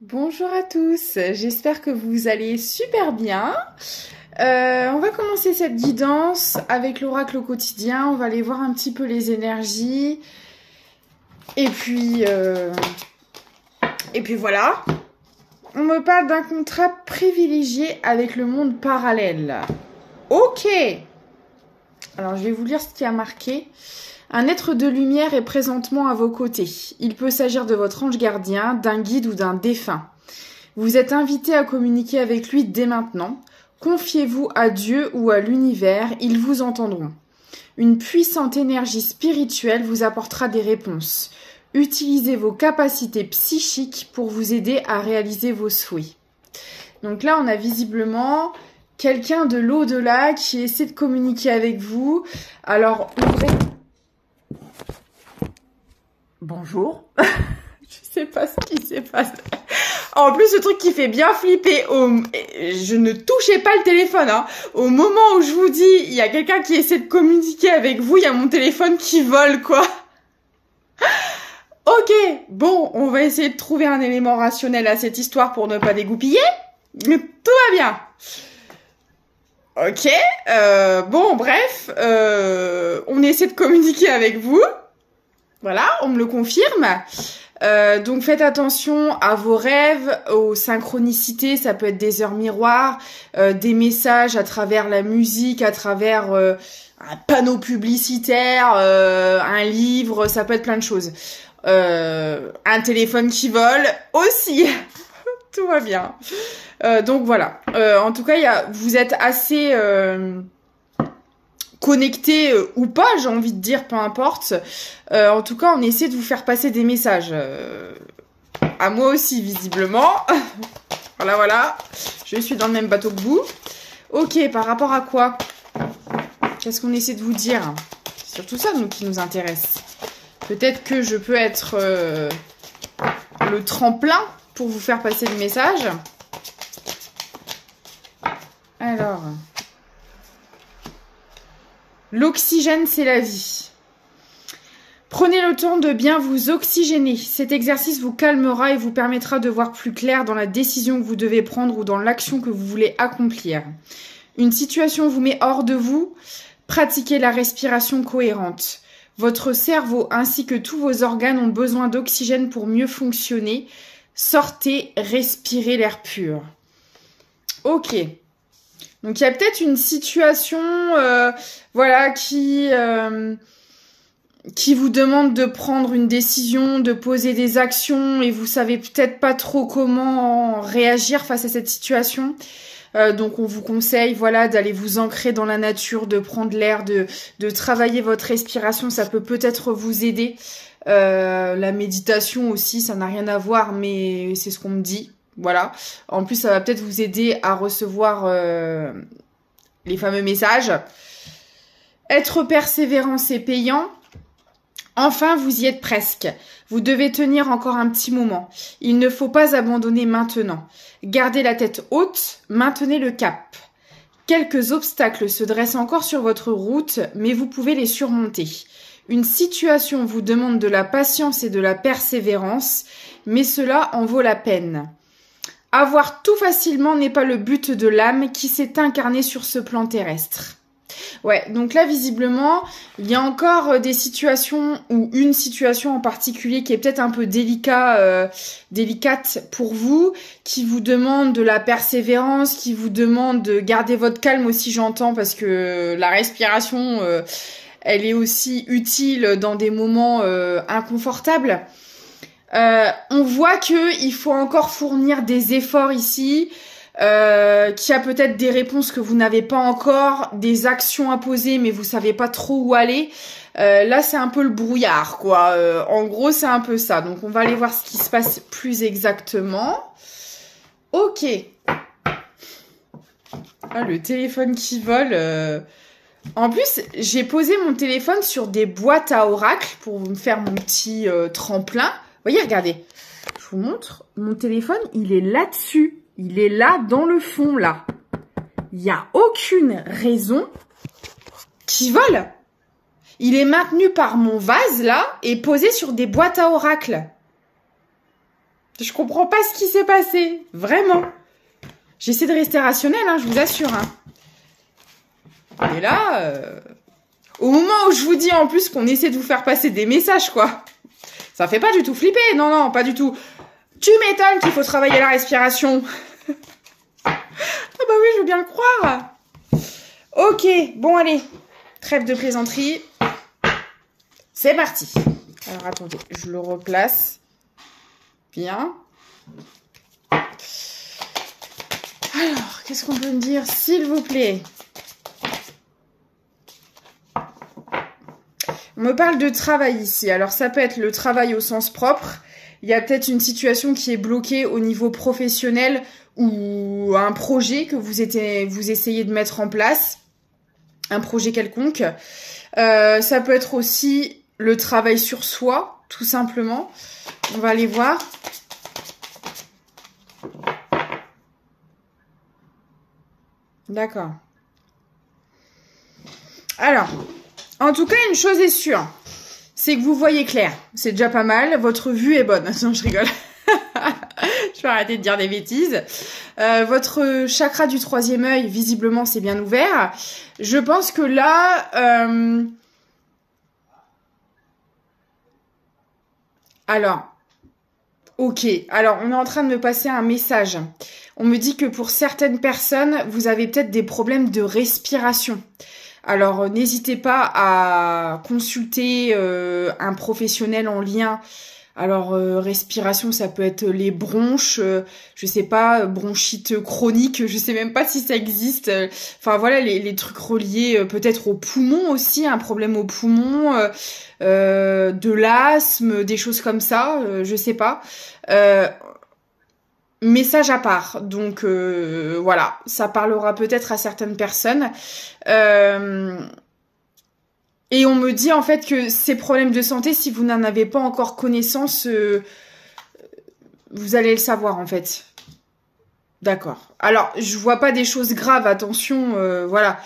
Bonjour à tous, j'espère que vous allez super bien. On va commencer cette guidance avec l'oracle au quotidien. On va aller voir un petit peu les énergies. Et puis voilà. On me parle d'un contrat privilégié avec le monde parallèle. Ok. Alors je vais vous lire ce qui a marqué. Un être de lumière est présentement à vos côtés. Il peut s'agir de votre ange gardien, d'un guide ou d'un défunt. Vous êtes invité à communiquer avec lui dès maintenant. Confiez-vous à Dieu ou à l'univers, ils vous entendront. Une puissante énergie spirituelle vous apportera des réponses. Utilisez vos capacités psychiques pour vous aider à réaliser vos souhaits. Donc là, on a visiblement quelqu'un de l'au-delà qui essaie de communiquer avec vous. Alors, ouvrez... Bonjour. Je sais pas ce qui s'est passé. En plus, le truc qui fait bien flipper, je ne touchez pas le téléphone. Hein. Au moment où je vous dis, il y a quelqu'un qui essaie de communiquer avec vous, il y a mon téléphone qui vole, quoi. Ok, bon, on va essayer de trouver un élément rationnel à cette histoire pour ne pas dégoupiller. Mais tout va bien. Ok, bon, bref, on essaie de communiquer avec vous. Voilà, on me le confirme. Donc faites attention à vos rêves, aux synchronicités, ça peut être des heures miroirs, des messages à travers la musique, à travers un panneau publicitaire, un livre, ça peut être plein de choses. Un téléphone qui vole aussi. Tout va bien. Donc voilà. En tout cas, vous êtes assez... connecté ou pas, j'ai envie de dire, peu importe. En tout cas, on essaie de vous faire passer des messages. À moi aussi, visiblement. Voilà. Je suis dans le même bateau que vous. Ok, par rapport à quoi? Qu'est-ce qu'on essaie de vous dire? C'est surtout ça, nous, qui nous intéresse. Peut-être que je peux être le tremplin pour vous faire passer le message. Alors... L'oxygène, c'est la vie. Prenez le temps de bien vous oxygéner. Cet exercice vous calmera et vous permettra de voir plus clair dans la décision que vous devez prendre ou dans l'action que vous voulez accomplir. Une situation vous met hors de vous. Pratiquez la respiration cohérente. Votre cerveau ainsi que tous vos organes ont besoin d'oxygène pour mieux fonctionner. Sortez, respirez l'air pur. Ok. Donc il y a peut-être une situation voilà qui vous demande de prendre une décision, de poser des actions et vous savez peut-être pas trop comment réagir face à cette situation. Donc on vous conseille voilà d'aller vous ancrer dans la nature, de prendre l'air, de travailler votre respiration, ça peut peut-être vous aider. La méditation aussi, ça n'a rien à voir mais c'est ce qu'on me dit. Voilà. En plus, ça va peut-être vous aider à recevoir les fameux messages. Être persévérant, c'est payant. Enfin, vous y êtes presque. Vous devez tenir encore un petit moment. Il ne faut pas abandonner maintenant. Gardez la tête haute, maintenez le cap. Quelques obstacles se dressent encore sur votre route, mais vous pouvez les surmonter. Une situation vous demande de la patience et de la persévérance, mais cela en vaut la peine. Avoir tout facilement n'est pas le but de l'âme qui s'est incarnée sur ce plan terrestre. Ouais, donc là, visiblement, il y a encore des situations ou une situation en particulier qui est peut-être un peu délicate pour vous, qui vous demande de la persévérance, qui vous demande de garder votre calme aussi, j'entends, parce que la respiration, elle est aussi utile dans des moments inconfortables. On voit que il faut encore fournir des efforts ici, qu'il y a peut-être des réponses que vous n'avez pas encore, des actions à poser mais vous savez pas trop où aller. Là c'est un peu le brouillard quoi. En gros c'est un peu ça. Donc on va aller voir ce qui se passe plus exactement. Ok. Ah, le téléphone qui vole. En plus, j'ai posé mon téléphone sur des boîtes à oracle pour me faire mon petit tremplin. Voyez, regardez. Je vous montre. Mon téléphone, il est là-dessus. Il est là, dans le fond, là. Il n'y a aucune raison qu'il vole. Il est maintenu par mon vase, là, et posé sur des boîtes à oracle. Je comprends pas ce qui s'est passé. Vraiment. J'essaie de rester rationnelle, hein, je vous assure. Hein. Et là, au moment où je vous dis en plus qu'on essaie de vous faire passer des messages, quoi. Ça fait pas du tout flipper. Non, non, pas du tout. Tu m'étonnes qu'il faut travailler la respiration. Ah bah oui, je veux bien le croire. Ok, bon allez. Trêve de plaisanterie. C'est parti. Alors attendez, je le replace. Bien. Alors, qu'est-ce qu'on peut me dire, s'il vous plaît? On me parle de travail ici. Alors, ça peut être le travail au sens propre. Il y a peut-être une situation qui est bloquée au niveau professionnel ou un projet que vous essayez de mettre en place. Un projet quelconque. Ça peut être aussi le travail sur soi, tout simplement. On va aller voir. D'accord. Alors, en tout cas, une chose est sûre, c'est que vous voyez clair. C'est déjà pas mal. Votre vue est bonne. Non, je rigole. Je vais arrêter de dire des bêtises. Votre chakra du 3e œil, visiblement, c'est bien ouvert. Je pense que là... Alors, ok. Alors, on est en train de me passer un message. On me dit que pour certaines personnes, vous avez peut-être des problèmes de respiration. Alors, n'hésitez pas à consulter un professionnel en lien. Alors, respiration, ça peut être les bronches, je sais pas, bronchite chronique, je sais même pas si ça existe. Enfin, voilà, les trucs reliés peut-être aux poumons aussi, un problème aux poumons, de l'asthme, des choses comme ça, je sais pas. Message à part, donc voilà, ça parlera peut-être à certaines personnes. Et on me dit en fait que ces problèmes de santé, si vous n'en avez pas encore connaissance, vous allez le savoir en fait. D'accord. Alors, je vois pas des choses graves, attention, voilà.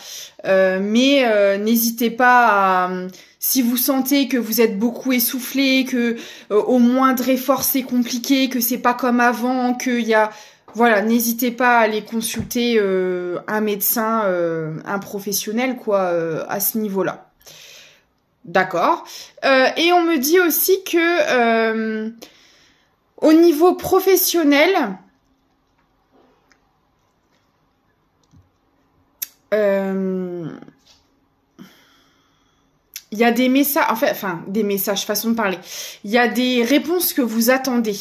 Mais n'hésitez pas à... Si vous sentez que vous êtes beaucoup essoufflé, que au moindre effort c'est compliqué, que c'est pas comme avant, qu'il y a... Voilà, n'hésitez pas à aller consulter un médecin, un professionnel, quoi, à ce niveau-là. D'accord. Et on me dit aussi que au niveau professionnel, il y a des messages, enfin des messages, façon de parler. Il y a des réponses que vous attendez.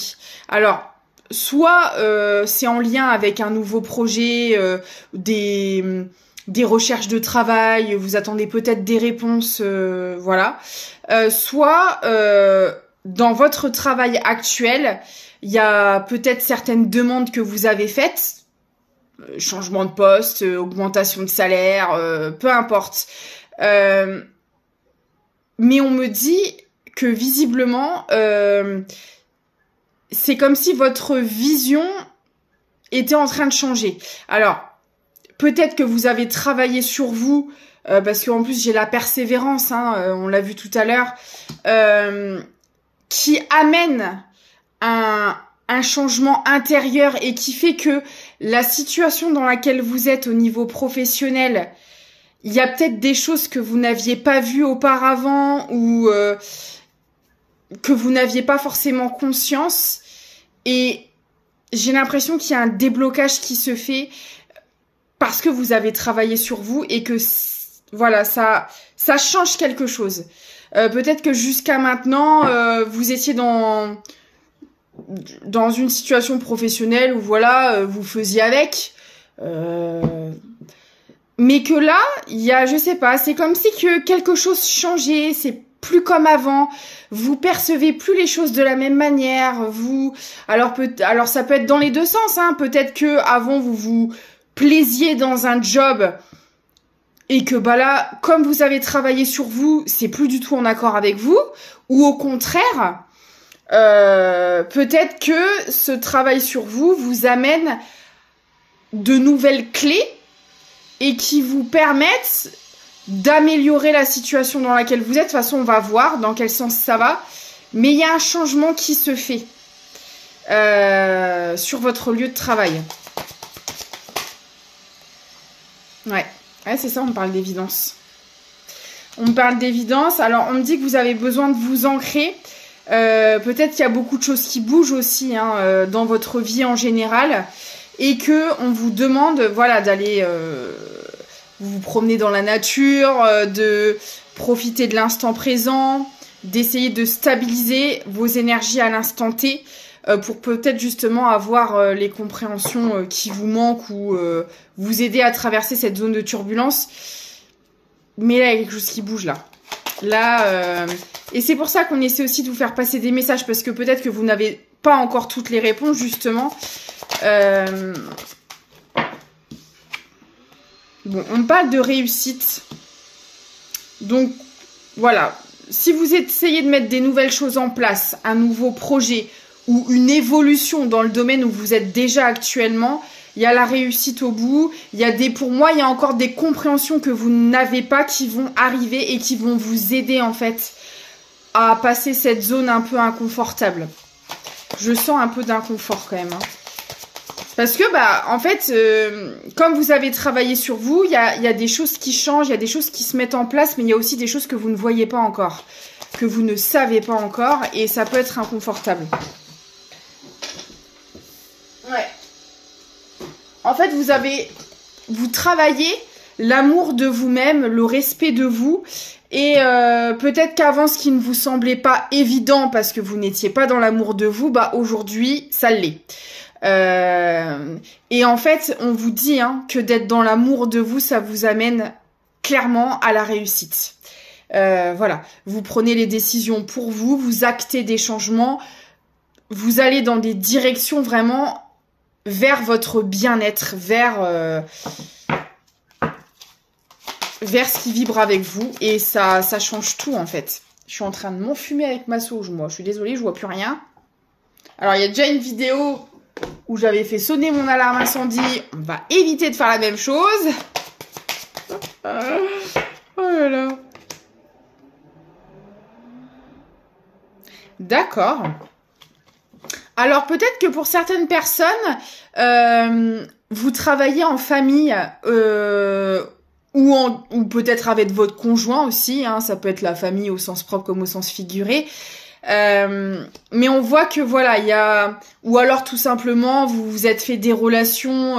Alors, soit c'est en lien avec un nouveau projet, des recherches de travail, vous attendez peut-être des réponses, voilà. Soit dans votre travail actuel, il y a peut-être certaines demandes que vous avez faites, changement de poste, augmentation de salaire, peu importe. Mais on me dit que visiblement, c'est comme si votre vision était en train de changer. Alors, peut-être que vous avez travaillé sur vous, parce qu'en plus j'ai la persévérance, hein, on l'a vu tout à l'heure, qui amène un changement intérieur et qui fait que la situation dans laquelle vous êtes au niveau professionnel, il y a peut-être des choses que vous n'aviez pas vues auparavant ou que vous n'aviez pas forcément conscience. Et j'ai l'impression qu'il y a un déblocage qui se fait parce que vous avez travaillé sur vous et que voilà, ça change quelque chose. Peut-être que jusqu'à maintenant, vous étiez dans une situation professionnelle où voilà, vous faisiez avec. Mais que là, il y a, je sais pas, c'est comme si que quelque chose changeait, c'est plus comme avant, vous percevez plus les choses de la même manière, alors ça peut être dans les deux sens, hein, peut-être que avant vous vous plaisiez dans un job et que bah là, comme vous avez travaillé sur vous, c'est plus du tout en accord avec vous, ou au contraire, peut-être que ce travail sur vous vous amène de nouvelles clés et qui vous permettent d'améliorer la situation dans laquelle vous êtes. De toute façon, on va voir dans quel sens ça va. Mais il y a un changement qui se fait. sur votre lieu de travail. Ouais, c'est ça, on me parle d'évidence. On me parle d'évidence. Alors, on me dit que vous avez besoin de vous ancrer. Peut-être qu'il y a beaucoup de choses qui bougent aussi dans votre vie en général. Et que on vous demande, voilà, d'aller vous promener dans la nature, de profiter de l'instant présent, d'essayer de stabiliser vos énergies à l'instant T pour peut-être justement avoir les compréhensions qui vous manquent ou vous aider à traverser cette zone de turbulence. Mais là, il y a quelque chose qui bouge là. Et c'est pour ça qu'on essaie aussi de vous faire passer des messages parce que peut-être que vous n'avez pas encore toutes les réponses justement. Bon, on parle de réussite. Donc, voilà. Si vous essayez de mettre des nouvelles choses en place, un nouveau projet ou une évolution dans le domaine où vous êtes déjà actuellement, il y a la réussite au bout. Pour moi, il y a encore des compréhensions que vous n'avez pas qui vont arriver et qui vont vous aider, en fait, à passer cette zone un peu inconfortable. Je sens un peu d'inconfort quand même, hein. Parce que, en fait, comme vous avez travaillé sur vous, il y a des choses qui changent, il y a des choses qui se mettent en place, mais il y a aussi des choses que vous ne voyez pas encore, que vous ne savez pas encore, et ça peut être inconfortable. Ouais. En fait, vous travaillez l'amour de vous-même, le respect de vous, et peut-être qu'avant, ce qui ne vous semblait pas évident parce que vous n'étiez pas dans l'amour de vous, aujourd'hui, ça l'est. Et en fait, on vous dit que d'être dans l'amour de vous, ça vous amène clairement à la réussite. Voilà, vous prenez les décisions pour vous, vous actez des changements, vous allez dans des directions vraiment vers votre bien-être, vers ce qui vibre avec vous, et ça change tout en fait. Je suis en train de m'enfumer avec ma sauge, moi. Je suis désolée, je vois plus rien. Alors, il y a déjà une vidéo où j'avais fait sonner mon alarme incendie. On va éviter de faire la même chose. Oh là là. D'accord. Alors, peut-être que pour certaines personnes, vous travaillez en famille ou peut-être avec votre conjoint aussi. Ça peut être la famille au sens propre comme au sens figuré. Mais on voit que voilà, ou alors tout simplement vous vous êtes fait des relations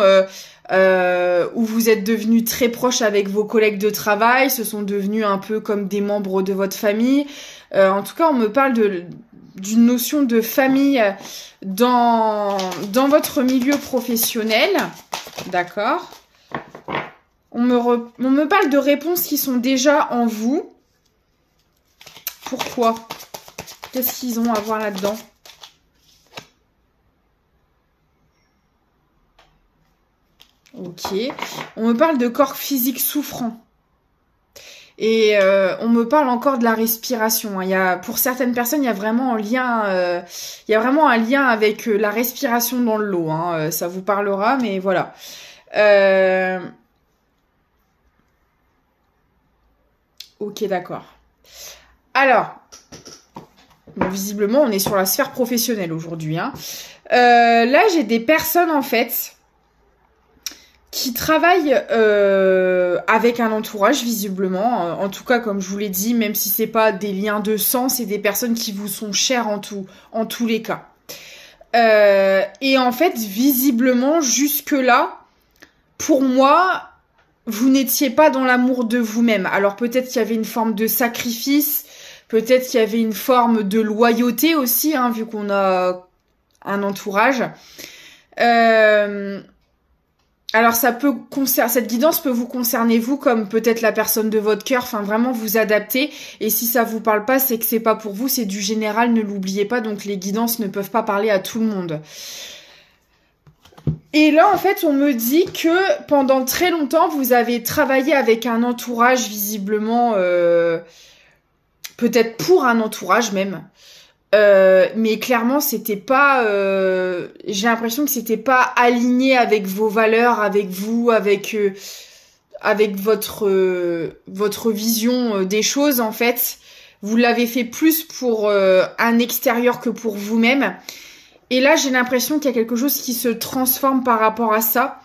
où vous êtes devenus très proches avec vos collègues de travail, ce sont devenus un peu comme des membres de votre famille. En tout cas, on me parle d'une notion de famille dans votre milieu professionnel, d'accord. On me parle de réponses qui sont déjà en vous. Pourquoi ? Qu'est-ce qu'ils ont à voir là-dedans? Ok. On me parle de corps physique souffrant. Et on me parle encore de la respiration. Pour certaines personnes, il y a vraiment un lien avec la respiration dans le lot. Ça vous parlera, mais voilà. Ok, d'accord. Alors... Bon, visiblement, on est sur la sphère professionnelle aujourd'hui. Là, j'ai des personnes, en fait, qui travaillent avec un entourage, visiblement. En tout cas, comme je vous l'ai dit, même si c'est pas des liens de sang, c'est des personnes qui vous sont chères en tous les cas. Et en fait, visiblement, jusque-là, pour moi, vous n'étiez pas dans l'amour de vous-même. Alors, peut-être qu'il y avait une forme de sacrifice. Peut-être qu'il y avait une forme de loyauté aussi, vu qu'on a un entourage. Alors, cette guidance peut vous concerner vous comme peut-être la personne de votre cœur. Enfin, vraiment vous adapter. Et si ça vous parle pas, c'est que c'est pas pour vous, c'est du général. Ne l'oubliez pas. Donc, les guidances ne peuvent pas parler à tout le monde. Et là, en fait, on me dit que pendant très longtemps, vous avez travaillé avec un entourage visiblement. Peut-être pour un entourage même, mais clairement c'était pas. J'ai l'impression que c'était pas aligné avec vos valeurs, avec vous, avec votre vision des choses en fait. Vous l'avez fait plus pour un extérieur que pour vous-même. Et là, j'ai l'impression qu'il y a quelque chose qui se transforme par rapport à ça.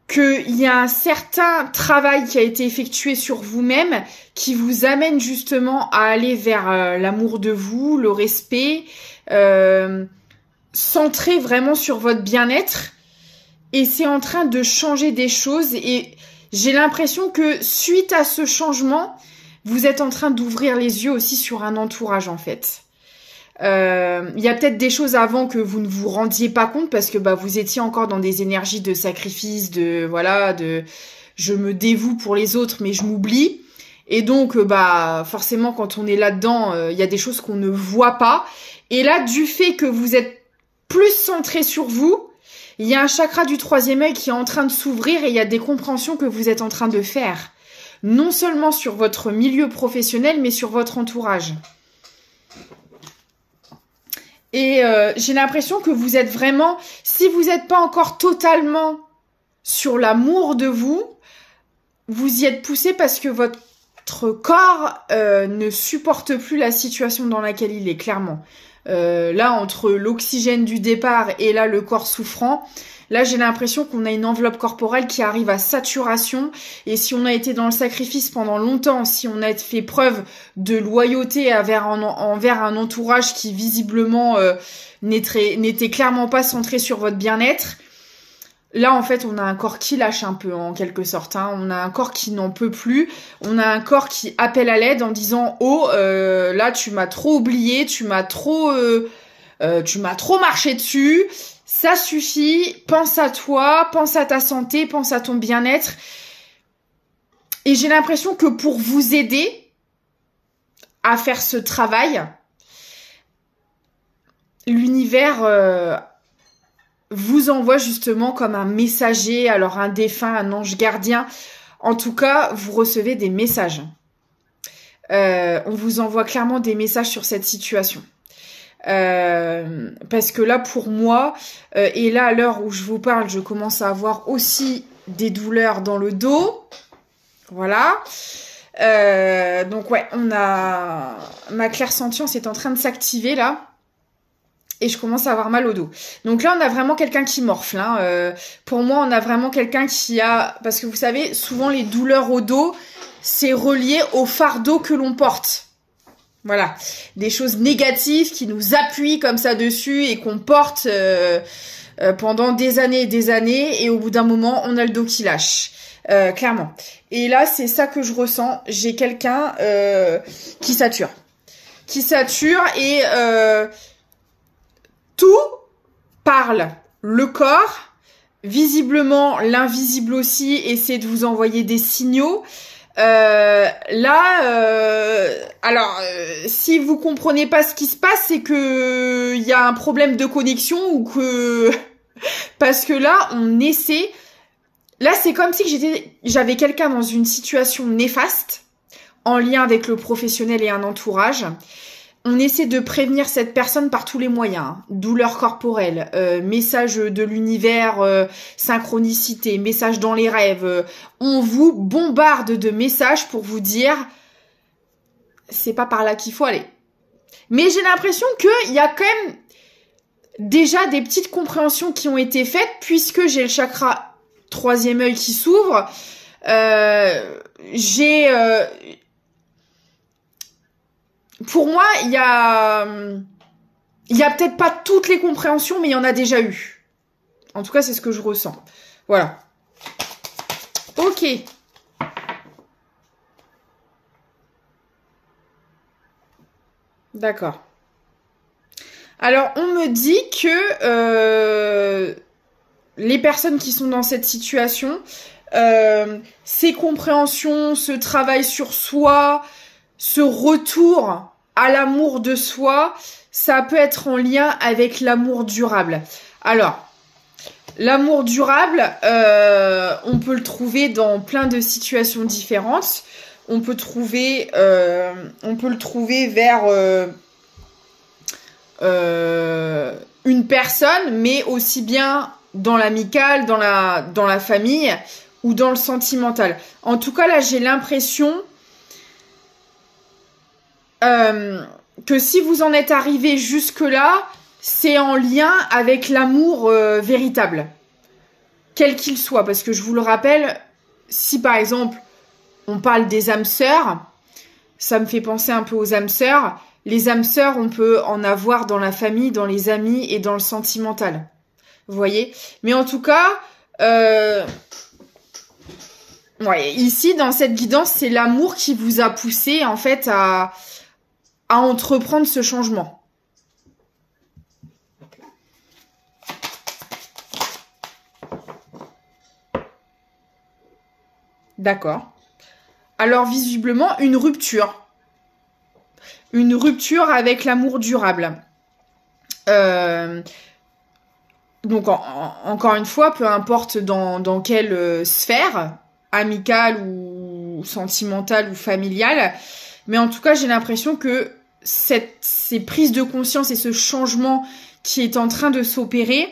Qu'il y a un certain travail qui a été effectué sur vous-même qui vous amène justement à aller vers l'amour de vous, le respect, centré vraiment sur votre bien-être. Et c'est en train de changer des choses. Et j'ai l'impression que suite à ce changement, vous êtes en train d'ouvrir les yeux aussi sur un entourage en fait. Il y a peut-être des choses avant que vous ne vous rendiez pas compte parce que vous étiez encore dans des énergies de sacrifice, de je me dévoue pour les autres mais je m'oublie. Et donc forcément quand on est là-dedans, il y a des choses qu'on ne voit pas. Et là, du fait que vous êtes plus centré sur vous, il y a un chakra du 3e œil qui est en train de s'ouvrir et il y a des compréhensions que vous êtes en train de faire. Non seulement sur votre milieu professionnel, mais sur votre entourage. Et j'ai l'impression que vous êtes vraiment, si vous n'êtes pas encore totalement sur l'amour de vous, vous y êtes poussé parce que votre corps ne supporte plus la situation dans laquelle il est, clairement. Là, entre l'oxygène du départ et là, le corps souffrant, là, j'ai l'impression qu'on a une enveloppe corporelle qui arrive à saturation. Et si on a été dans le sacrifice pendant longtemps, si on a fait preuve de loyauté envers un entourage qui visiblement n'était clairement pas centré sur votre bien-être, là, en fait, on a un corps qui lâche un peu, en quelque sorte. Hein. On a un corps qui n'en peut plus. On a un corps qui appelle à l'aide en disant « Oh, là, tu m'as trop oublié, tu m'as trop marché dessus. Ça suffit. Pense à toi, pense à ta santé, pense à ton bien-être. » Et j'ai l'impression que pour vous aider à faire ce travail, l'univers vous envoie justement comme un messager, alors un défunt, un ange gardien. En tout cas, vous recevez des messages. On vous envoie clairement des messages sur cette situation. Parce que là, pour moi, et là, à l'heure où je vous parle, je commence à avoir aussi des douleurs dans le dos. Voilà. Donc ouais, ma clairsentience est en train de s'activer là. Et je commence à avoir mal au dos. Donc là, on a vraiment quelqu'un qui morfle. Hein. Pour moi, on a vraiment quelqu'un qui a... Parce que vous savez, souvent les douleurs au dos, c'est relié au fardeau que l'on porte. Voilà. Des choses négatives qui nous appuient comme ça dessus et qu'on porte pendant des années et des années. Et au bout d'un moment, on a le dos qui lâche. Clairement. Et là, c'est ça que je ressens. J'ai quelqu'un qui sature. Qui sature et... tout parle, le corps, visiblement l'invisible aussi essaie de vous envoyer des signaux. Si vous comprenez pas ce qui se passe, c'est que il y a un problème de connexion ou que parce que là on essaie. Là c'est comme si j'avais quelqu'un dans une situation néfaste en lien avec le professionnel et un entourage. On essaie de prévenir cette personne par tous les moyens. Hein. Douleur corporelle, message de l'univers, synchronicité, message dans les rêves. On vous bombarde de messages pour vous dire c'est pas par là qu'il faut aller. Mais j'ai l'impression qu'il y a quand même déjà des petites compréhensions qui ont été faites puisque j'ai le chakra 3e œil qui s'ouvre. Pour moi, il y a peut-être pas toutes les compréhensions, mais il y en a déjà eu. En tout cas, c'est ce que je ressens. Voilà. Ok. D'accord. Alors, on me dit que les personnes qui sont dans cette situation, ces compréhensions, ce travail sur soi, ce retour à l'amour de soi, ça peut être en lien avec l'amour durable. Alors, l'amour durable, on peut le trouver dans plein de situations différentes. On peut le trouver vers une personne, mais aussi bien dans l'amical, dans la famille ou dans le sentimental. En tout cas, là, j'ai l'impression que si vous en êtes arrivé jusque-là, c'est en lien avec l'amour véritable, quel qu'il soit. Parce que je vous le rappelle, si par exemple on parle des âmes sœurs, ça me fait penser un peu aux âmes sœurs. Les âmes sœurs, on peut en avoir dans la famille, dans les amis et dans le sentimental. Vous voyez? Mais en tout cas, ouais, ici, dans cette guidance, c'est l'amour qui vous a poussé, en fait, à entreprendre ce changement. D'accord. Alors, visiblement, une rupture. Une rupture avec l'amour durable. Donc, encore une fois, peu importe dans quelle sphère, amicale ou sentimentale ou familiale, mais en tout cas, j'ai l'impression que ces prises de conscience et ce changement qui est en train de s'opérer,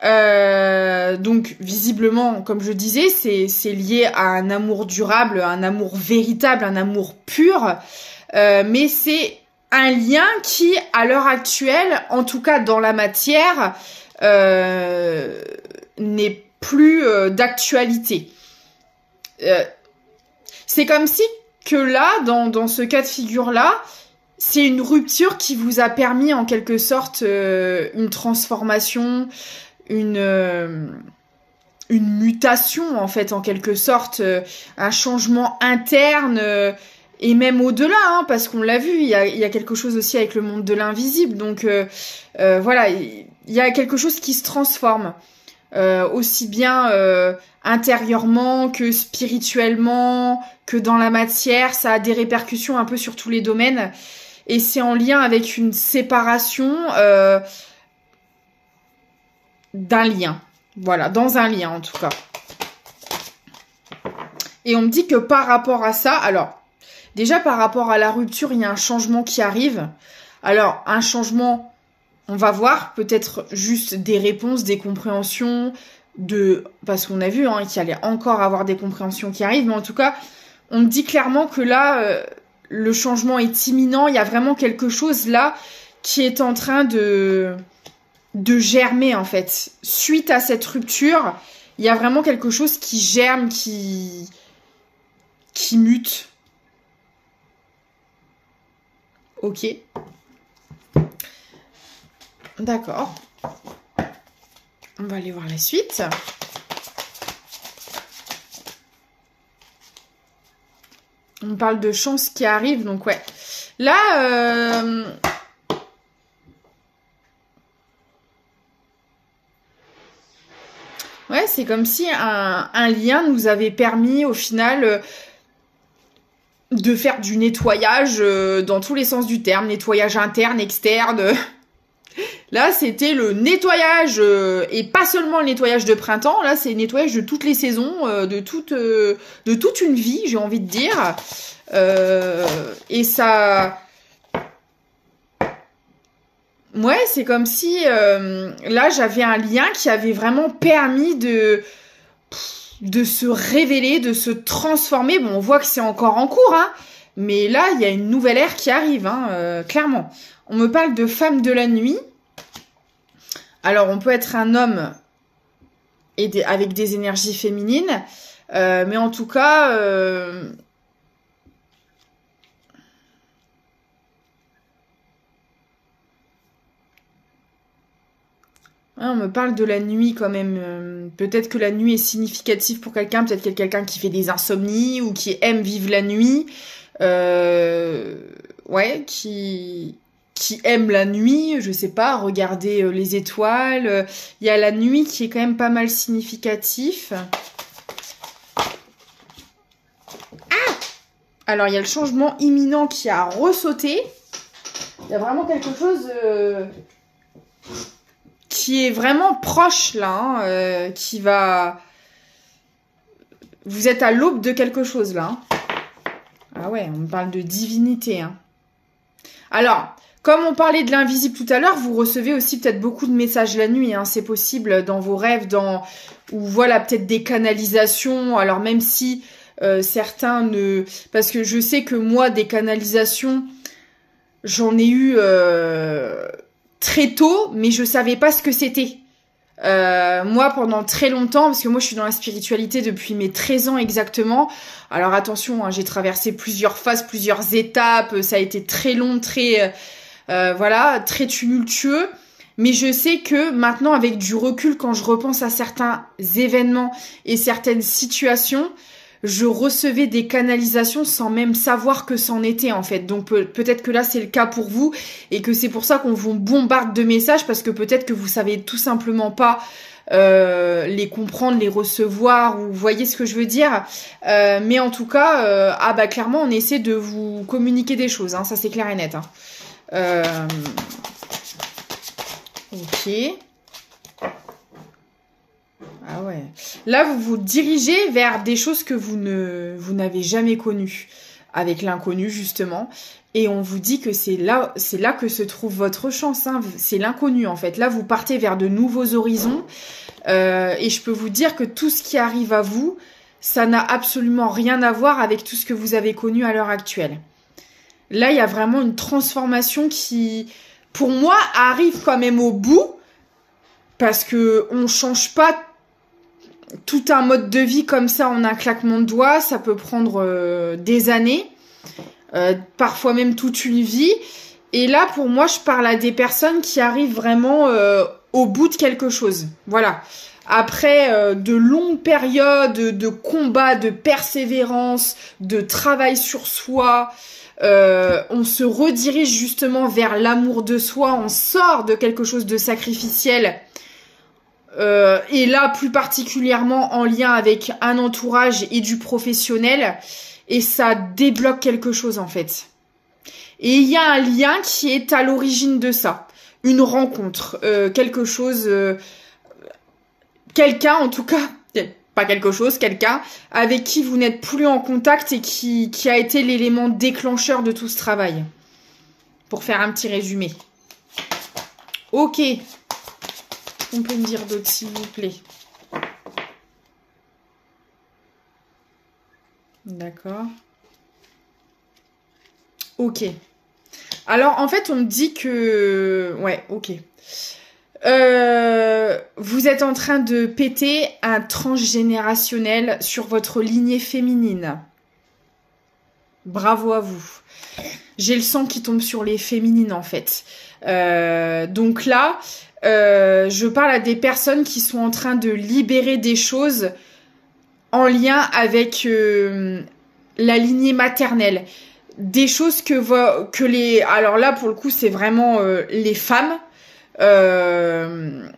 donc visiblement, comme je disais, c'est lié à un amour durable, un amour véritable, un amour pur, mais c'est un lien qui, à l'heure actuelle, en tout cas dans la matière, n'est plus d'actualité. C'est comme si que là, dans ce cas de figure-là, c'est une rupture qui vous a permis en quelque sorte une transformation, une mutation en fait en quelque sorte, un changement interne et même au-delà, hein, parce qu'on l'a vu, il y a quelque chose aussi avec le monde de l'invisible, donc voilà, il y a quelque chose qui se transforme, aussi bien intérieurement que spirituellement, que dans la matière, ça a des répercussions un peu sur tous les domaines, et c'est en lien avec une séparation d'un lien, voilà, dans un lien en tout cas. Et on me dit que par rapport à ça, alors, déjà par rapport à la rupture, il y a un changement qui arrive. Alors, un changement, on va voir, peut-être juste des réponses, des compréhensions, parce qu'on a vu hein, qu'il allait encore avoir des compréhensions qui arrivent, mais en tout cas, on me dit clairement que là, le changement est imminent, il y a vraiment quelque chose là qui est en train de germer en fait. Suite à cette rupture, il y a vraiment quelque chose qui germe, qui mute. Ok. D'accord. On va aller voir la suite. On parle de chance qui arrive, donc ouais. Là, ouais, c'est comme si un lien nous avait permis au final de faire du nettoyage dans tous les sens du terme, nettoyage interne, externe. Là, c'était le nettoyage, et pas seulement le nettoyage de printemps, là, c'est le nettoyage de toutes les saisons, de toute une vie, j'ai envie de dire. Et ça... Ouais, c'est comme si, là, j'avais un lien qui avait vraiment permis de se révéler, de se transformer. Bon, on voit que c'est encore en cours, hein, mais là, il y a une nouvelle ère qui arrive, hein, clairement. On me parle de femme de la nuit. Alors, on peut être un homme avec des énergies féminines, mais en tout cas, on me parle de la nuit quand même. Peut-être que la nuit est significative pour quelqu'un, peut-être qu'il y a quelqu'un qui fait des insomnies ou qui aime vivre la nuit, ouais, qui aime la nuit, je sais pas, regarder les étoiles. Il y a la nuit qui est quand même pas mal significatif. Ah! Alors, il y a le changement imminent qui a ressauté. Il y a vraiment quelque chose qui est vraiment proche, là, hein, qui va... Vous êtes à l'aube de quelque chose, là. Hein. Ah ouais, on parle de divinité, hein. Alors... Comme on parlait de l'invisible tout à l'heure, vous recevez aussi peut-être beaucoup de messages la nuit, hein, c'est possible dans vos rêves, ou voilà, peut-être des canalisations, alors même si certains ne... Parce que je sais que moi, des canalisations, j'en ai eu très tôt, mais je savais pas ce que c'était. Moi, pendant très longtemps, parce que moi, je suis dans la spiritualité depuis mes 13 ans exactement. Alors attention, hein, j'ai traversé plusieurs phases, plusieurs étapes. Ça a été très long, très, voilà, très tumultueux. Mais je sais que maintenant, avec du recul, quand je repense à certains événements et certaines situations, je recevais des canalisations sans même savoir que c'en était en fait. Donc peut-être que là c'est le cas pour vous et que c'est pour ça qu'on vous bombarde de messages parce que peut-être que vous savez tout simplement pas les comprendre, les recevoir ou vous voyez ce que je veux dire. Mais en tout cas, ah bah clairement on essaie de vous communiquer des choses, hein, ça c'est clair et net. Hein. Ok. Ah ouais. Là, vous vous dirigez vers des choses que vous n'avez jamais connues, avec l'inconnu justement. Et on vous dit que c'est là que se trouve votre chance. Hein. C'est l'inconnu en fait. Là, vous partez vers de nouveaux horizons. Et je peux vous dire que tout ce qui arrive à vous, ça n'a absolument rien à voir avec tout ce que vous avez connu à l'heure actuelle. Là, il y a vraiment une transformation qui, pour moi, arrive quand même au bout. Parce que on change pas tout un mode de vie comme ça en un claquement de doigts, ça peut prendre des années, parfois même toute une vie. Et là, pour moi, je parle à des personnes qui arrivent vraiment au bout de quelque chose. Voilà. Après de longues périodes de combat, de persévérance, de travail sur soi, on se redirige justement vers l'amour de soi, on sort de quelque chose de sacrificiel. Et là, plus particulièrement en lien avec un entourage et du professionnel, et ça débloque quelque chose en fait. Et il y a un lien qui est à l'origine de ça, une rencontre, quelque chose, quelqu'un en tout cas, pas quelque chose, quelqu'un avec qui vous n'êtes plus en contact et qui a été l'élément déclencheur de tout ce travail. Pour faire un petit résumé. Ok. On peut me dire d'autres, s'il vous plaît. D'accord. Ok. Alors, en fait, on me dit que... Ouais, ok. Vous êtes en train de péter un transgénérationnel sur votre lignée féminine. Bravo à vous. J'ai le sang qui tombe sur les féminines, en fait. Donc là... je parle à des personnes qui sont en train de libérer des choses en lien avec la lignée maternelle. Des choses que les... Alors là, pour le coup, c'est vraiment les femmes de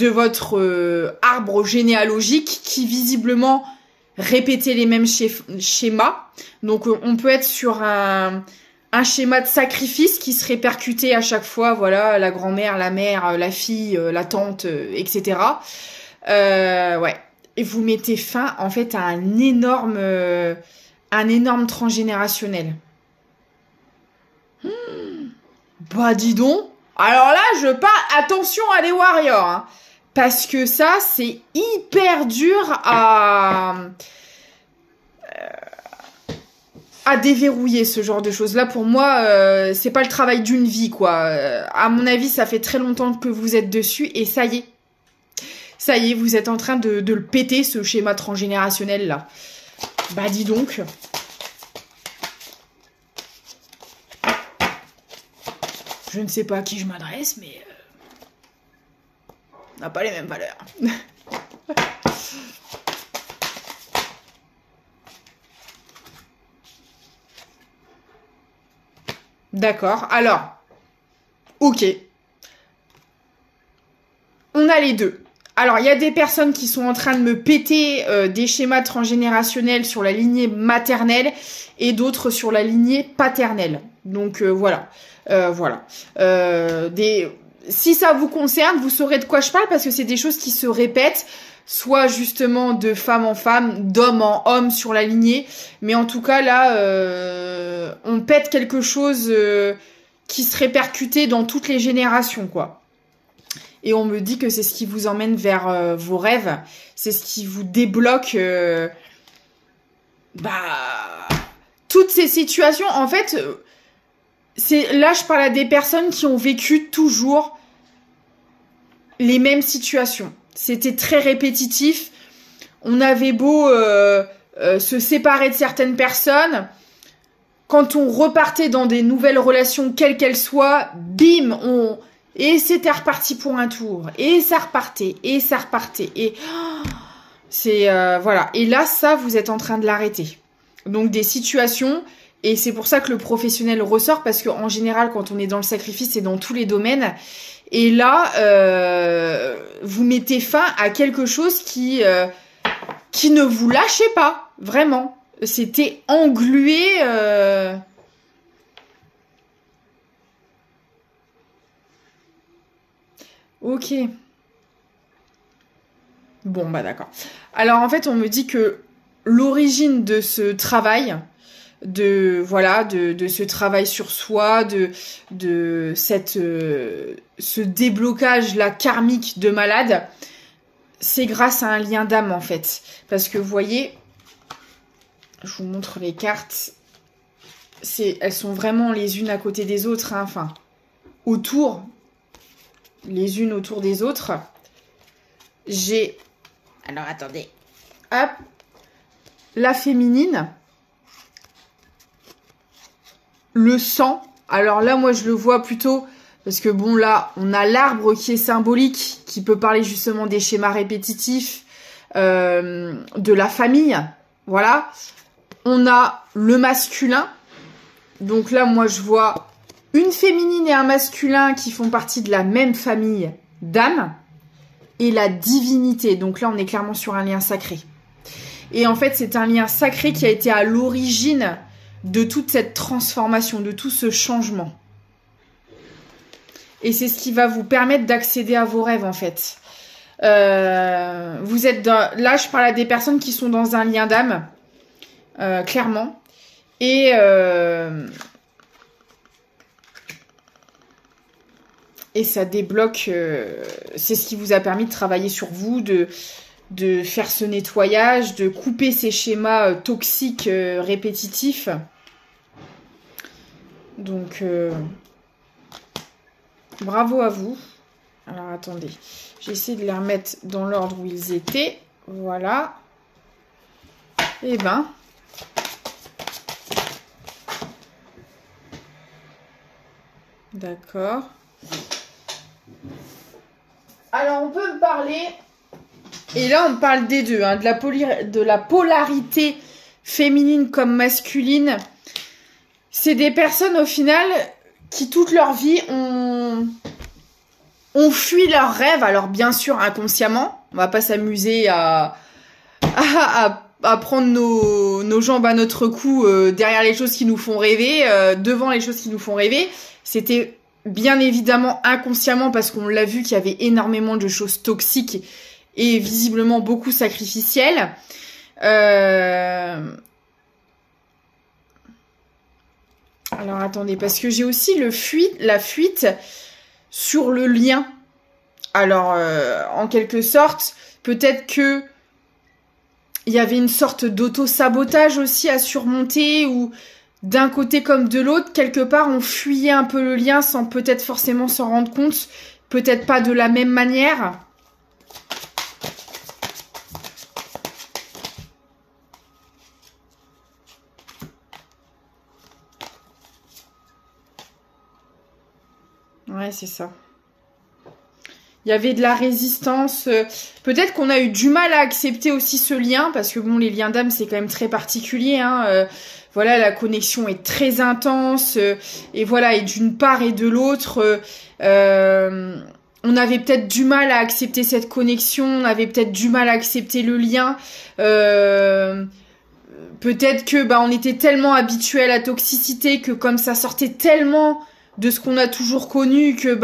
votre arbre généalogique qui visiblement répétaient les mêmes schémas. Donc on peut être sur un schéma de sacrifice qui se répercutait à chaque fois, voilà, la grand-mère, la mère, la fille, la tante, etc. Ouais. Et vous mettez fin, en fait, à un énorme transgénérationnel. Bah, dis donc. Alors là, je parle, attention à les warriors, hein, parce que ça, c'est hyper dur à déverrouiller ce genre de choses. Là, pour moi, c'est pas le travail d'une vie, quoi. À mon avis, ça fait très longtemps que vous êtes dessus et ça y est. Ça y est, vous êtes en train de le péter, ce schéma transgénérationnel, là. Bah, dis donc. Je ne sais pas à qui je m'adresse, mais... on n'a pas les mêmes valeurs. D'accord, alors, ok. On a les deux. Alors, il y a des personnes qui sont en train de me péter des schémas transgénérationnels sur la lignée maternelle et d'autres sur la lignée paternelle. Donc, voilà. Si ça vous concerne, vous saurez de quoi je parle parce que c'est des choses qui se répètent, soit justement de femme en femme, d'homme en homme sur la lignée. Mais en tout cas, là, on pète quelque chose qui se répercutait dans toutes les générations, quoi. Et on me dit que c'est ce qui vous emmène vers vos rêves. C'est ce qui vous débloque toutes ces situations. En fait, là, je parle à des personnes qui ont vécu toujours les mêmes situations. C'était très répétitif. On avait beau se séparer de certaines personnes. Quand on repartait dans des nouvelles relations, quelles qu'elles soient, bim, et c'était reparti pour un tour. Et ça repartait, et ça repartait. Et c'est voilà. Et là, ça, vous êtes en train de l'arrêter. Donc des situations, et c'est pour ça que le professionnel ressort, parce qu'en général, quand on est dans le sacrifice, c'est dans tous les domaines. Et là, vous mettez fin à quelque chose qui ne vous lâchait pas, vraiment. C'était englué. Ok. Bon, bah d'accord. Alors en fait, on me dit que l'origine de ce travail, de ce travail sur soi, de ce déblocage là karmique de malade, c'est grâce à un lien d'âme en fait. Parce que vous voyez, je vous montre les cartes, elles sont vraiment les unes à côté des autres, hein, enfin autour, les unes autour des autres. Alors attendez, hop, la féminine. Le sang, alors là, moi, je le vois plutôt, parce que bon, là, on a l'arbre qui est symbolique, qui peut parler justement des schémas répétitifs, de la famille, voilà. On a le masculin, donc là, moi, je vois une féminine et un masculin qui font partie de la même famille d'âme, et la divinité, donc là, on est clairement sur un lien sacré. Et en fait, c'est un lien sacré qui a été à l'origine de toute cette transformation, de tout ce changement. Et c'est ce qui va vous permettre d'accéder à vos rêves, en fait. Vous êtes là, je parle à des personnes qui sont dans un lien d'âme, clairement. Et ça débloque, c'est ce qui vous a permis de travailler sur vous, de faire ce nettoyage, de couper ces schémas toxiques répétitifs. Donc, bravo à vous. Alors, attendez. J'essaie de les remettre dans l'ordre où ils étaient. Voilà. Eh ben. D'accord. Alors, on peut me parler... Et là, on parle des deux, hein, de la polarité féminine comme masculine. C'est des personnes, au final, qui toute leur vie ont fui leurs rêves. Alors, bien sûr, inconsciemment. On va pas s'amuser à prendre nos jambes à notre cou derrière les choses qui nous font rêver, devant les choses qui nous font rêver. C'était bien évidemment inconsciemment parce qu'on l'a vu qu'il y avait énormément de choses toxiques et visiblement beaucoup sacrificielles. Alors attendez, parce que j'ai aussi la fuite sur le lien. Alors en quelque sorte, peut-être que il y avait une sorte d'auto-sabotage aussi à surmonter, ou d'un côté comme de l'autre, quelque part on fuyait un peu le lien sans peut-être forcément s'en rendre compte, peut-être pas de la même manière. Ouais, c'est ça. Il y avait de la résistance. Peut-être qu'on a eu du mal à accepter aussi ce lien, parce que bon, les liens d'âme, c'est quand même très particulier, hein. Voilà, la connexion est très intense. Et voilà, et d'une part et de l'autre, on avait peut-être du mal à accepter cette connexion, on avait peut-être du mal à accepter le lien. Peut-être que on était tellement habitués à la toxicité que comme ça sortait tellement de ce qu'on a toujours connu que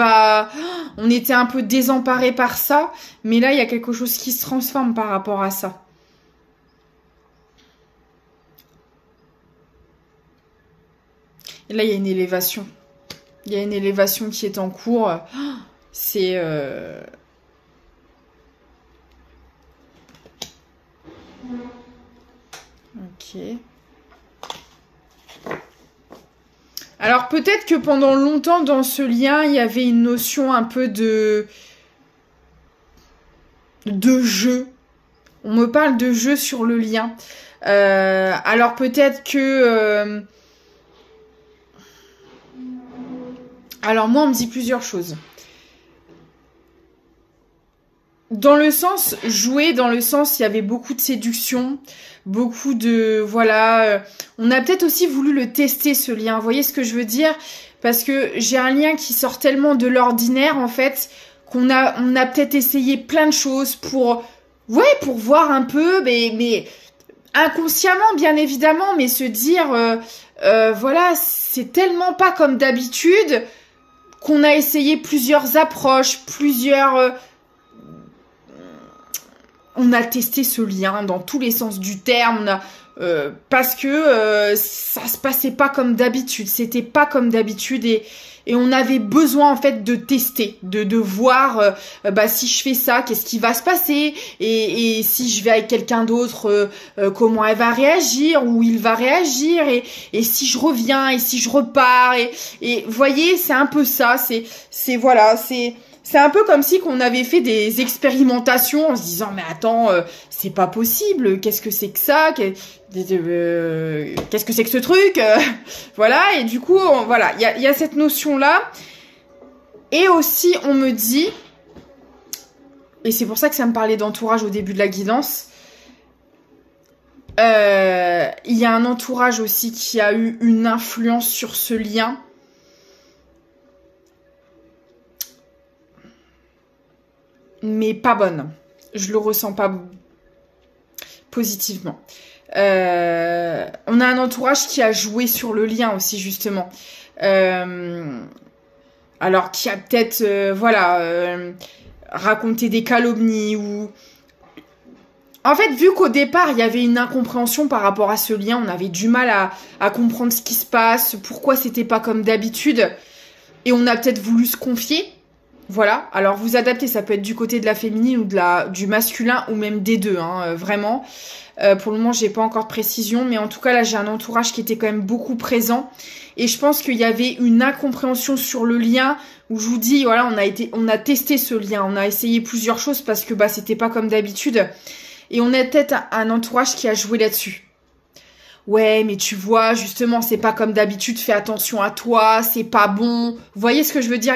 on était un peu désemparés par ça, mais là il y a quelque chose qui se transforme par rapport à ça. Et là il y a une élévation. Il y a une élévation qui est en cours. C'est ok. Alors peut-être que pendant longtemps dans ce lien, il y avait une notion un peu de jeu. On me parle de jeu sur le lien. Alors peut-être que... Alors moi, on me dit plusieurs choses. Dans le sens, jouer, dans le sens, il y avait beaucoup de séduction, beaucoup de... Voilà. On a peut-être aussi voulu le tester, ce lien. Vous voyez ce que je veux dire? Parce que j'ai un lien qui sort tellement de l'ordinaire, en fait, on a peut-être essayé plein de choses pour... Ouais, pour voir un peu, mais inconsciemment, bien évidemment, mais se dire... voilà, c'est tellement pas comme d'habitude qu'on a essayé plusieurs approches, on a testé ce lien dans tous les sens du terme, parce que ça se passait pas comme d'habitude, c'était pas comme d'habitude et on avait besoin en fait de tester, de voir si je fais ça, qu'est-ce qui va se passer et si je vais avec quelqu'un d'autre, comment elle va réagir ou il va réagir et si je reviens et si je repars et voyez, c'est un peu ça, c'est un peu comme si qu'on avait fait des expérimentations en se disant mais attends, c'est pas possible, qu'est-ce que c'est que ça, qu'est-ce que c'est que ce truc, voilà, et du coup voilà, il y a cette notion là. Et aussi on me dit, et c'est pour ça que ça me parlait d'entourage au début de la guidance, il y a un entourage aussi qui a eu une influence sur ce lien. Mais pas bonne. Je le ressens pas positivement. On a un entourage qui a joué sur le lien aussi, justement. Alors, qui a peut-être, raconté des calomnies ou... En fait, vu qu'au départ, il y avait une incompréhension par rapport à ce lien, on avait du mal à comprendre ce qui se passe, pourquoi c'était pas comme d'habitude, et on a peut-être voulu se confier. Voilà, alors vous adaptez, ça peut être du côté de la féminine ou du masculin ou même des deux, hein, vraiment. Pour le moment, j'ai pas encore de précision, mais en tout cas là, j'ai un entourage qui était quand même beaucoup présent et je pense qu'il y avait une incompréhension sur le lien où je vous dis, voilà, on a testé ce lien, on a essayé plusieurs choses parce que c'était pas comme d'habitude et on a peut-être un entourage qui a joué là-dessus. Ouais, mais tu vois, justement, c'est pas comme d'habitude, fais attention à toi, c'est pas bon. Vous voyez ce que je veux dire?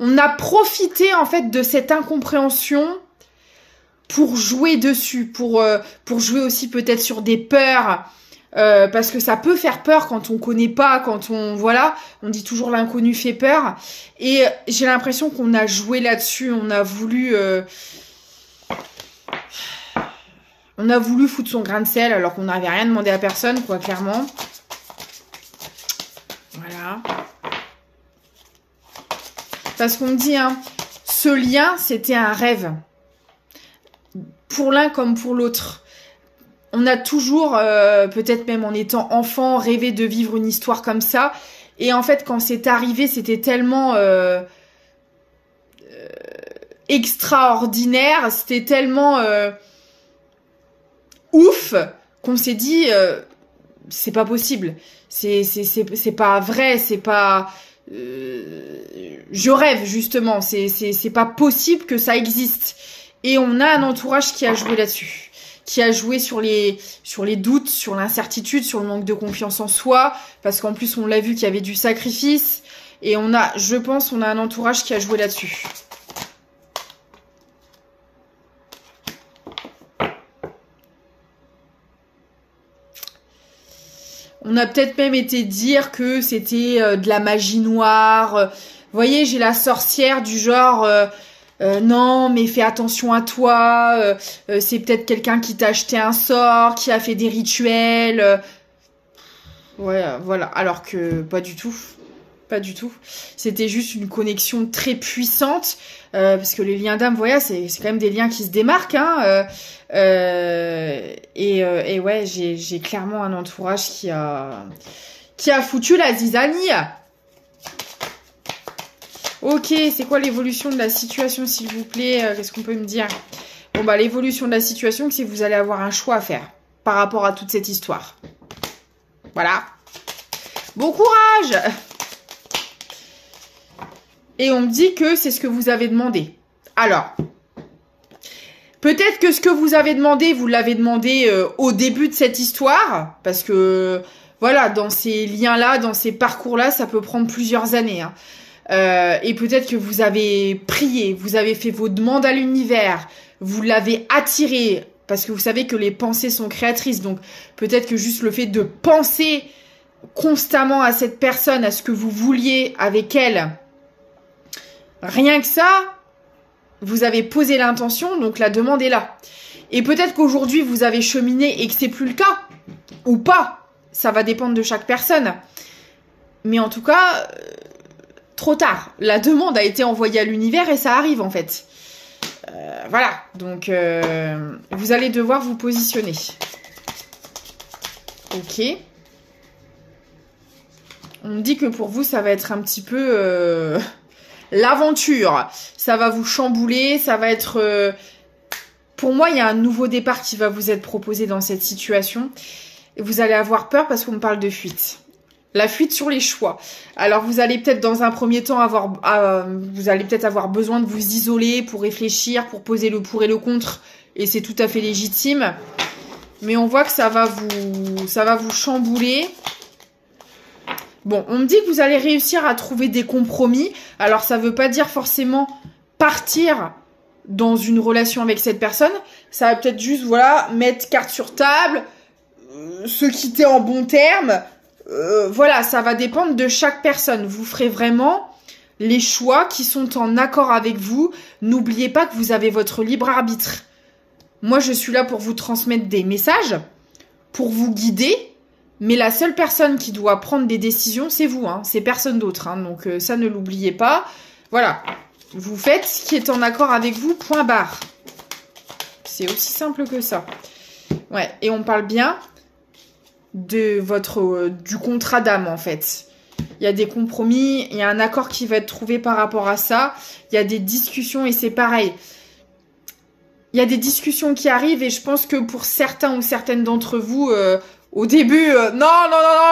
On a profité, en fait, de cette incompréhension pour jouer dessus, pour jouer aussi peut-être sur des peurs, parce que ça peut faire peur quand on connaît pas, quand on dit toujours l'inconnu fait peur. Et j'ai l'impression qu'on a joué là-dessus, on a voulu foutre son grain de sel alors qu'on n'avait rien demandé à personne, quoi, clairement. Voilà. Parce qu'on me dit, hein, ce lien, c'était un rêve. Pour l'un comme pour l'autre. On a toujours, peut-être même en étant enfant, rêvé de vivre une histoire comme ça. Et en fait, quand c'est arrivé, c'était tellement extraordinaire, c'était tellement... ouf qu'on s'est dit c'est pas possible, c'est pas vrai, c'est pas je rêve justement, c'est pas possible que ça existe. Et on a un entourage qui a joué là-dessus, qui a joué sur les doutes, sur l'incertitude, sur le manque de confiance en soi, parce qu'en plus on l'a vu qu'il y avait du sacrifice et on a un entourage qui a joué là-dessus. On a peut-être même été dire que c'était de la magie noire. Vous voyez, j'ai la sorcière du genre non, mais fais attention à toi. C'est peut-être quelqu'un qui t'a acheté un sort, qui a fait des rituels. Ouais, voilà. Alors que pas du tout. Pas du tout. C'était juste une connexion très puissante. Parce que les liens d'âme, voilà, c'est quand même des liens qui se démarquent, hein. Et ouais, j'ai clairement un entourage qui a foutu la zizanie. Ok, c'est quoi l'évolution de la situation, s'il vous plaît? Qu'est-ce qu'on peut me dire? Bon, l'évolution de la situation, c'est que vous allez avoir un choix à faire par rapport à toute cette histoire. Voilà. Bon courage! Et on me dit que c'est ce que vous avez demandé. Alors, peut-être que ce que vous avez demandé, vous l'avez demandé au début de cette histoire. Parce que, voilà, dans ces liens-là, dans ces parcours-là, ça peut prendre plusieurs années. Hein. Et peut-être que vous avez prié, vous avez fait vos demandes à l'univers, vous l'avez attiré, parce que vous savez que les pensées sont créatrices. Donc, peut-être que juste le fait de penser constamment à cette personne, à ce que vous vouliez avec elle, rien que ça, vous avez posé l'intention, donc la demande est là. Et peut-être qu'aujourd'hui, vous avez cheminé et que c'est plus le cas, ou pas. Ça va dépendre de chaque personne. Mais en tout cas, trop tard. La demande a été envoyée à l'univers et ça arrive, en fait. Voilà. Donc, vous allez devoir vous positionner. Ok. On me dit que pour vous, ça va être un petit peu l'aventure. Ça va vous chambouler, ça va être... Pour moi, il y a un nouveau départ qui va vous être proposé dans cette situation. Et vous allez avoir peur parce qu'on me parle de fuite. La fuite sur les choix. Alors, vous allez peut-être dans un premier temps vous allez peut-être avoir besoin de vous isoler pour réfléchir, pour poser le pour et le contre. Et c'est tout à fait légitime. Mais on voit que ça va vous chambouler. Bon, on me dit que vous allez réussir à trouver des compromis. Alors, ça veut pas dire forcément partir dans une relation avec cette personne. Ça va peut-être juste, voilà, mettre carte sur table, se quitter en bons termes. Voilà, ça va dépendre de chaque personne. Vous ferez vraiment les choix qui sont en accord avec vous. N'oubliez pas que vous avez votre libre arbitre. Moi, je suis là pour vous transmettre des messages, pour vous guider. Mais la seule personne qui doit prendre des décisions, c'est vous, hein. C'est personne d'autre, hein. Donc ça, ne l'oubliez pas. Voilà, vous faites ce qui est en accord avec vous, point barre. C'est aussi simple que ça. Ouais, et on parle bien de du contrat d'âme, en fait. Il y a des compromis, il y a un accord qui va être trouvé par rapport à ça. Il y a des discussions et c'est pareil. Il y a des discussions qui arrivent et je pense que pour certains ou certaines d'entre vous... au début, non,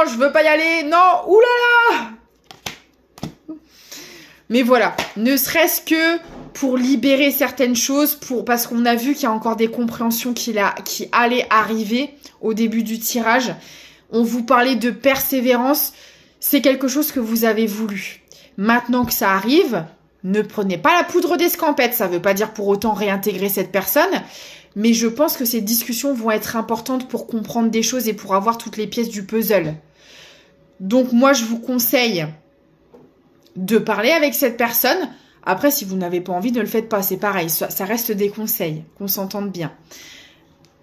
je veux pas y aller, non, oulala. Mais voilà, ne serait-ce que pour libérer certaines choses, parce qu'on a vu qu'il y a encore des compréhensions qui allaient arriver au début du tirage. On vous parlait de persévérance, c'est quelque chose que vous avez voulu. Maintenant que ça arrive, ne prenez pas la poudre d'escampette, ça veut pas dire pour autant réintégrer cette personne. Mais je pense que ces discussions vont être importantes pour comprendre des choses et pour avoir toutes les pièces du puzzle. Donc moi, je vous conseille de parler avec cette personne. Après, si vous n'avez pas envie, ne le faites pas. C'est pareil, ça reste des conseils, qu'on s'entende bien.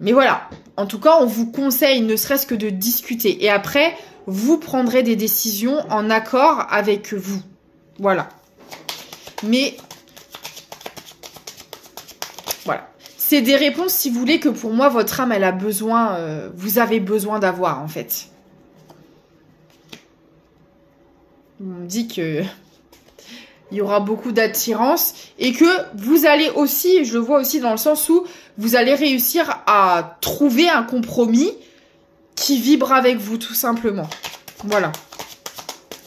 Mais voilà, en tout cas, on vous conseille ne serait-ce que de discuter. Et après, vous prendrez des décisions en accord avec vous. Voilà. Mais... voilà. C'est des réponses, si vous voulez, que pour moi, votre âme, elle a besoin, vous avez besoin d'avoir, en fait. On me dit que il y aura beaucoup d'attirance et que vous allez aussi, je le vois aussi dans le sens où vous allez réussir à trouver un compromis qui vibre avec vous, tout simplement. Voilà.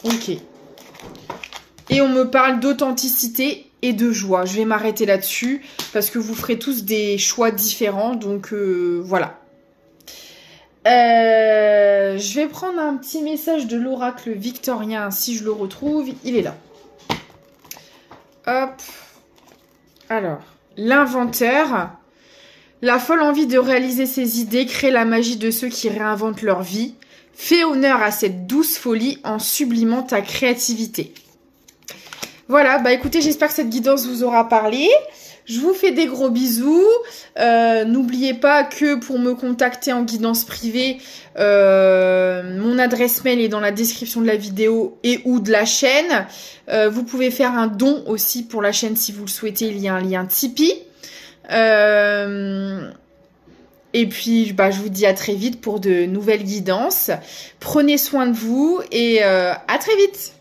Ok. Et on me parle d'authenticité et de joie. Je vais m'arrêter là-dessus parce que vous ferez tous des choix différents. Donc, voilà. Je vais prendre un petit message de l'oracle victorien si je le retrouve. Il est là. Hop. Alors, l'inventeur. La folle envie de réaliser ses idées crée la magie de ceux qui réinventent leur vie. Fais honneur à cette douce folie en sublimant ta créativité. Voilà, bah écoutez, j'espère que cette guidance vous aura parlé. Je vous fais des gros bisous. N'oubliez pas que pour me contacter en guidance privée, mon adresse mail est dans la description de la vidéo et ou de la chaîne. Vous pouvez faire un don aussi pour la chaîne si vous le souhaitez. Il y a un lien Tipeee. Et puis, bah, je vous dis à très vite pour de nouvelles guidances. Prenez soin de vous et à très vite.